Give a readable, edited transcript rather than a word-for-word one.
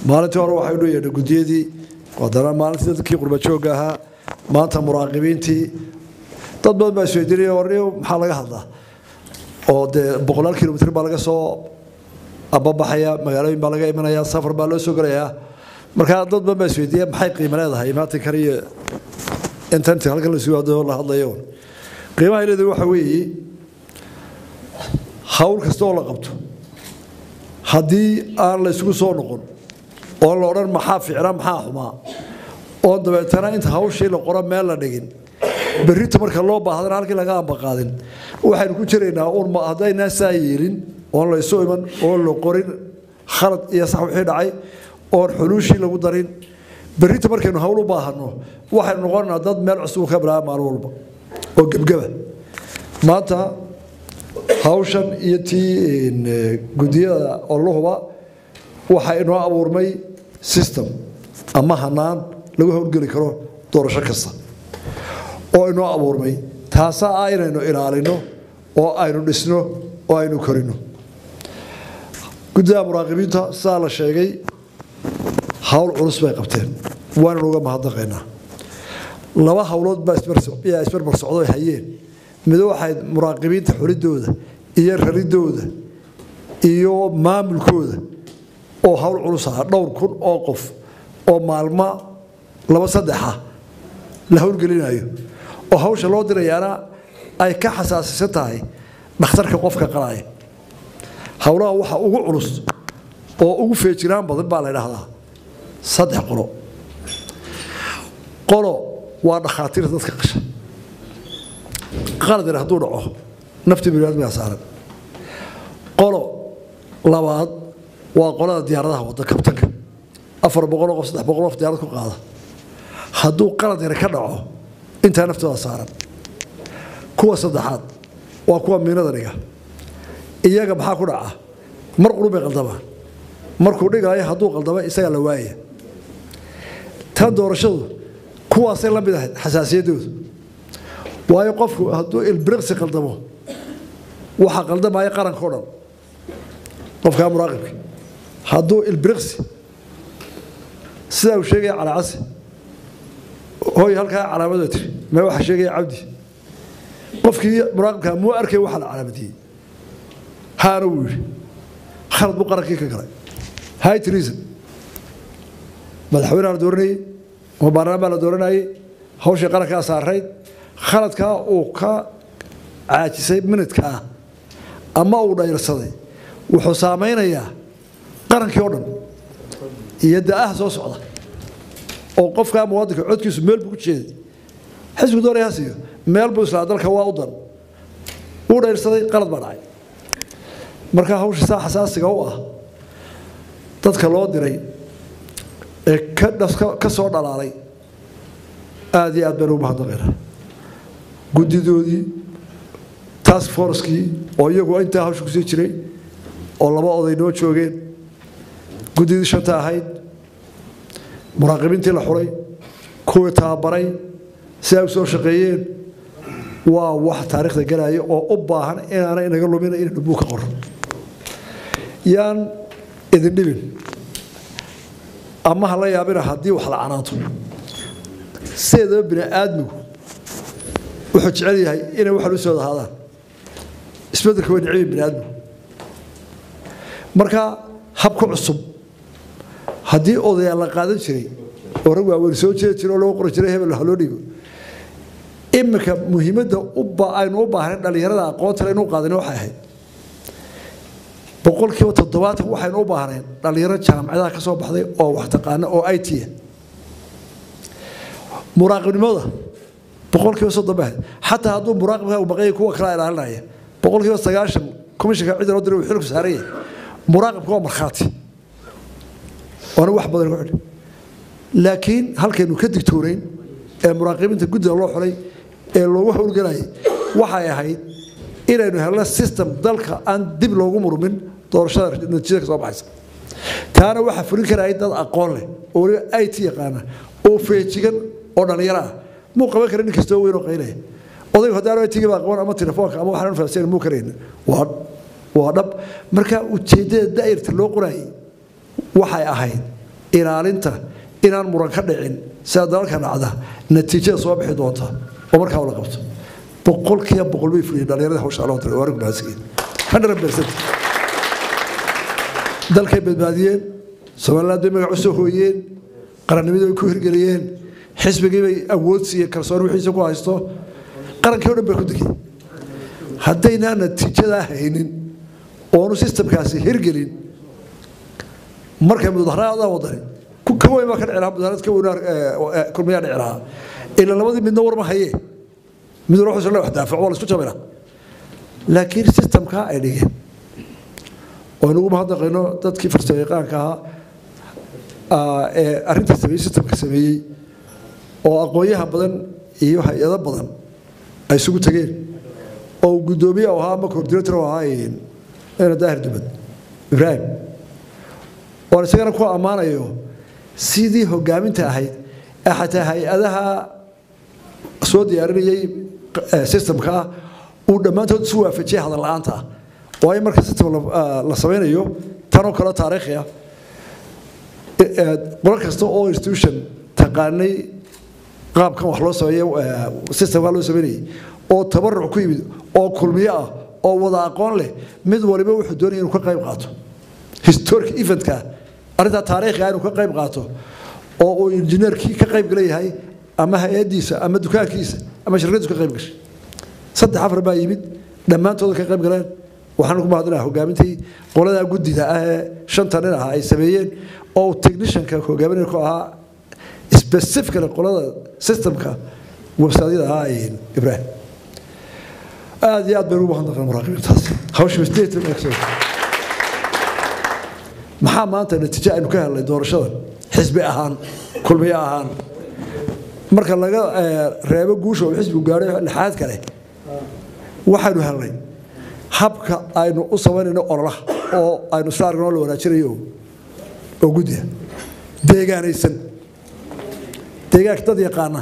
maalintii hore waxay u yeedhay gudiyadii wadana maalintii dadkii qurba joogga ahaa maanta muraaqibiintii dad badan baa isweydiinaya warniyo maxaa laga hadlaa oo dee boqolaal kilomitir baa laga soo ababaxaya magaalooyin baa laga imanaya safar baa loo soo gelayaa markaa dad badan baa isweydiiya maxay qiimo leedahay maanta kaliya inta halkan la sugaado la hadlayo qiimaha leedahay waxa weeye hawl kasta oo la qabto haddii aan la isugu soo noqon oo la odhan maxaa ficnaa maxaa xumaa oo dabeetana inta hawshii la qoro meel la dhigin berrito marka loo baahdana halkii laga ambaqaadin waxaynu ku jiraynaa uun haddaynaa saa yeelin oon la isu iman oon la qorin khalad iyo sax wixii dhacay oon xuluushii lagu darin berrito markaynu hawl u baahanno waxaynu noqonaynaa dad meel cusub ka bilaaba maalin walba oo gebgeba maanta hawshan iyo tii gudiyada ololuhuba waxaa inoo abuurmay system ama hanaan lagu howlgeli karo doorasho kasta oo inoo abuurmay taasaa ah inaynu ilaalino oo aynu dhisno oo aynu korino guddiga muraaqibiinta sidaa la sheegay hawl culus bay qabteen waananu uga mahadnaqaynaa laba hawlood baa isbarbar socdo ay hayeen mid waxay muraaqibiinta xulidooda iyo raridooda iyo maamulkooda oo hawl culus ah dhowr kun oo qof oo maalmo laba saddexa la howlgelinayo oo hawsha loo dirayaana ay ka xasaasisan tahay dhakhtarka qofka qalaya hawlaha waxa ugu culus oo ugu feejiraan badan baa la yidhaahdaa saddex qolo waa dhakhaatiirta dadka qasha qalad yar hadduu dhaco nafti biniaadmigaa saaran qolo labaad waa qolada diyaaradaha wadda kabtanka 400 qof 300 qof diyaarad ku qaada hadduu qalad yar ka dhaco intaa naftooda saaran kuwa saddexaad waa kuwa miinada dhiga iyaga maxaa ku dhaca mar qulub bay qaldamaan markuu dhigaayo hadduu qaldamo isagaa la waaya tan doorashadu kuwaasay la mid ahayd xasaasiyaddoodu waayo qofku hadduu ilbiriqsi qaldamo waxaa qaldamaya qaranka o dhan qofkaa muraaqibka hadduu ilbiriqsi sidaa uu sheegaya calaacasi hooy halkaa calaamado tiri mee waxaa sheegaya cabdi qofkii muraaqibkaa muu arkay waxa la calaamadiyey haana wuu yidhi khalad buu qarankii ka galay high treason madaxweynaha la dooranayey oo baarlamaan baa la dooranayey hawshii qarankaa saarayd khaladkaa uu ka caajisay minidkaa ama uu dhayrsaday wuxuu saameynayaa qarankii oo dhan iyo da'aha soo socda oo qofkaa muwaadinka codkiisu meel buu ku jeeday xisbigu doonaya ha siiyo meel buu islaa dalka waa u dan wuu dhayrsaday qalad baa dhacay markaa hawsha saa xasaasiga u ah dadka loo diray ee ka soo dhalaalay aad iyo aad baynu ugu mahadnaqaynaa guddidoodii task forcekii oo iyagu intaa hawsha kusii jiray oo laba oday noo joogeen guddidii shanta ahayd muraaqibiintii la xulay kuwii tababaray si ay u soo shaqeeyeen waa wax taariikhda galaya oo u baahan inaanay inaga lumin inaynu buug ka qorro yaan idin dhibin ama ha la yaabina haddii wax la canaanto sideedaba bini aadmigu wuxuu jecel yahay inay wax lu soo dahaadaan isbeddelka way necbiin bini aadmigu marka habka cusub haddii odayaal la qaadan jiray oo rag waaweyn soo jeedi jiray oo loo qori jiray hebel ha loo dhigo iminka muhiimadda aynu u baahnayn dhallinyarada aqoonta inuu qaadin waxay ahayd boqolkiiba 70 waxaynu u baahnayn dhalinyaro jaamacadaha ka soo baxday oo wax taqaana oo IT muraaqibnimada boqolkiiba 30 xataa hadduu muraaqibka uu baqay kuwa kala ilaalinaya boqolkiiba 90 komishanka cid loo diray wuxuu xilku saarayay muraaqibku waa markhaati waana wax badan ku xidhay laakiin halkaynu ka digtoonayn ee muraaqibiinta guddiga loo xulay ee loogu howlgalayay waxay ahayd inaynu helno system dalka aan dib loogu murmin doorashada natiijada ka soo baxaysa taana waxaa fulin karaya dad aqoon leh oo waliba IT yaqaana oo feejigan oo dhalinyaro ah muu qaban kara nin kastoo weyn oo qaylaya odaygu haddaan IT ba aqoon ama telefoonka ama waxaan fahamsan muu karayn waa dhab marka ujeedada daa'irta loo qorayay waxay ahayd ilaalinta inaan muran ka dhicin sida dalalka dhacda natiijada soo bixi doonta oo markaa la qabto boqolkiiba boqol bay fuliyeen dhalinyarada hawsha loo diray warig baasiin 100% dalkay badbaadiyeen Soomaaliland bay magac u soo hooyeen qarannimada ay ku hirgeliyeen xisbigii bay awood siiyeen kalsooni wixiisa ku haysto qarankii oo dhan bay ku degay haddayna natiijada haynin oo systemkaasi hirgelin markay mudaharaada wadani ku kaway ma ka dhicilaa mudaharaad ka wanaar kulmiyaa dhicilaa ila labadii midna war ma hayeen mid ruux soo wax daafac wala isku jabina laakiin systemka ay dhigeen oo nagu mahadnaqayno dadkii farsamayaqaanka ahaa ee arrinta sameeyay systemka sameeyay oo aqoonyaha badan iyo hay'ado badan ay isugu tageen oo gudoomiye ahaa ama coordinator ahaa ee daahir dubad Ibrahim oo isagana ku amaanayo sidii hogaaminta ahayd xataa hay'adaha soo diyaarinayay systemka uu dhamaantood soo waafajiyay hadal la'aanta oo ay marka system la sameeyo tan oo kale taariikhi ah qolo kasta oo institution taqaanay qaabkan wax loo sameeyo system loo sameeyay oo tabarruc ku yimid oo kulmiye ah oo wada aqoon leh mid waliba wuxuu doonayay inuu ka qayb qaato historic event-ka arrinta taariikhiga inuu ka qayb qaato oo uu engineer-kii ka qayb galayahay ama hay'adiisa ama dukaankiisa ama shirkadiisa ka qayb gashay saddex afar baa yimid dhammaantood ka qayb galeen waxaan ku mahadnaa hogaamintii qolada gudida ah ee shanta nin ah ay sameeyeen oo technician-ka hogaaminaya ku ahaa specifically qolada systemka website-yada ah Ibrahim aad iyo aad baan ugu mahadnaqaa muraaqibiintaas hawsha state maxaa maanta natiijo aynu ka helnay doorashadan xisbi ahaan kulmiye ahaan marka laga reebo guusha oo xisbigu gaaray lixaad kale waxaanu helnay habka aynu u sameynayno ololaha oo aynu saarno la wanaajinayo oo gudiya deegaanaysan deegaanka dad yaqaana